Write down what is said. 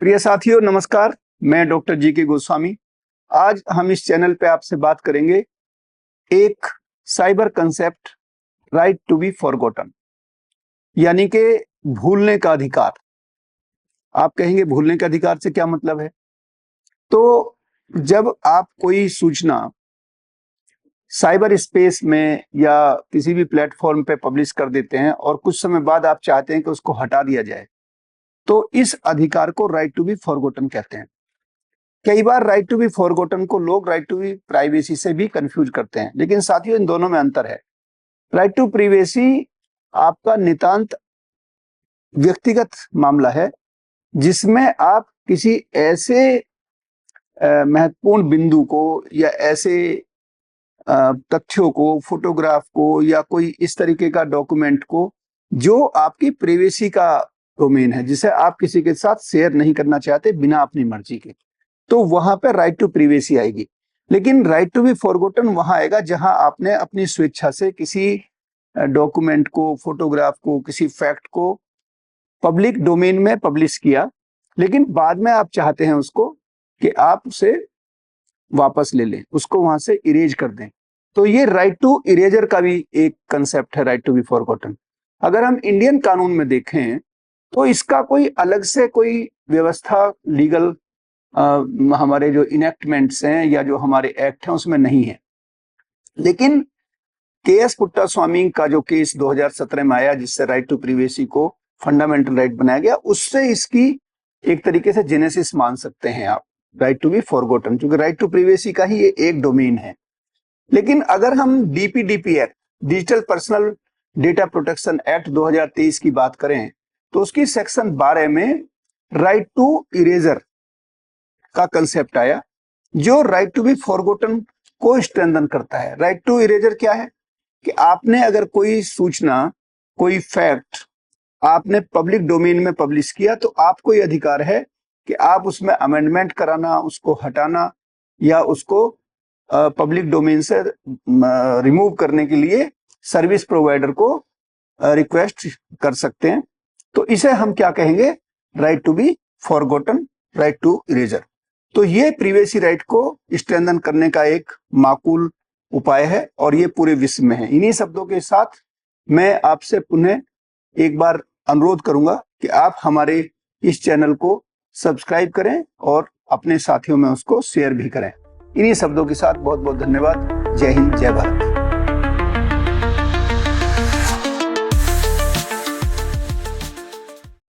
प्रिय साथियों नमस्कार, मैं डॉक्टर जी.के. गोस्वामी। आज हम इस चैनल पे आपसे बात करेंगे एक cyber concept, right to be forgotten, यानी कि भूलने का अधिकार। आप कहेंगे भूलने का अधिकार से क्या मतलब है? तो जब आप कोई सूचना साइबर स्पेस में या किसी भी प्लेटफॉर्म पे पब्लिश कर देते हैं और कुछ समय बाद आप चाहते हैं कि उसको हटा दिया जाए, तो इस अधिकार को राइट टू बी फॉरगॉटन कहते हैं। कई बार राइट टू बी फॉरगॉटन को लोग राइट टू बी प्राइवेसी से भी कंफ्यूज करते हैं, लेकिन साथियों इन दोनों में अंतर है। राइट टू प्राइवेसी आपका नितांत व्यक्तिगत मामला है, जिसमें आप किसी ऐसे महत्वपूर्ण बिंदु को या ऐसे तथ्यों को, फोटोग्राफ को या कोई इस तरीके का डॉक्यूमेंट को जो आपकी प्राइवेसी का डोमेन है, जिसे आप किसी के साथ शेयर नहीं करना चाहते बिना अपनी मर्जी के, तो वहां पे राइट टू प्राइवेसी आएगी। लेकिन राइट टू बी फॉरगॉटन वहां आएगा जहां आपने अपनी स्वेच्छा से किसी डॉक्यूमेंट को, फोटोग्राफ को, किसी फैक्ट को पब्लिक डोमेन में पब्लिश किया, लेकिन बाद में आप चाहते हैं उसको कि आप उसे वापस ले लें, उसको वहां से इरेज कर दें। तो ये राइट टू इरेजर का भी एक कंसेप्ट है, राइट टू बी फॉरगॉटन। अगर हम इंडियन कानून में देखें तो इसका कोई अलग से कोई व्यवस्था, लीगल हमारे जो इनेक्टमेंट्स हैं या जो हमारे एक्ट हैं उसमें नहीं है। लेकिन के.एस. पुट्टास्वामी का जो केस 2017 में आया, जिससे राइट टू प्राइवेसी को फंडामेंटल राइट बनाया गया, उससे इसकी एक तरीके से जेनेसिस मान सकते हैं आप, राइट टू बी फॉरगॉटन, क्योंकि राइट टू प्राइवेसी का ही ये एक डोमेन है। लेकिन अगर हम DPDP act, digital personal data protection act 2023 की बात करें, तो उसकी सेक्शन 12 में राइट टू इरेजर का कंसेप्ट आया, जो राइट टू बी फॉरगॉटन को स्ट्रेंथन करता है। राइट टू इरेजर क्या है कि आपने अगर कोई सूचना, कोई फैक्ट आपने पब्लिक डोमेन में पब्लिश किया, तो आपको ये अधिकार है कि आप उसमें अमेंडमेंट कराना, उसको हटाना या उसको पब्लिक डोमेन से रिमूव करने के लिए सर्विस प्रोवाइडर को रिक्वेस्ट कर सकते हैं। तो इसे हम क्या कहेंगे? Right to be forgotten, right to erasure. तो ये प्राइवेसी राइट को स्ट्रेंथन करने का एक माकूल उपाय है और ये पूरे विश्व में है। इन्हीं शब्दों के साथ मैं आपसे पुनः एक बार अनुरोध करूंगा कि आप हमारे इस चैनल को सब्सक्राइब करें और अपने साथियों में उसको शेयर भी करें। इन्हीं शब्दों के साथ बहुत बहुत धन्यवाद। जय हिंद, जय भारत।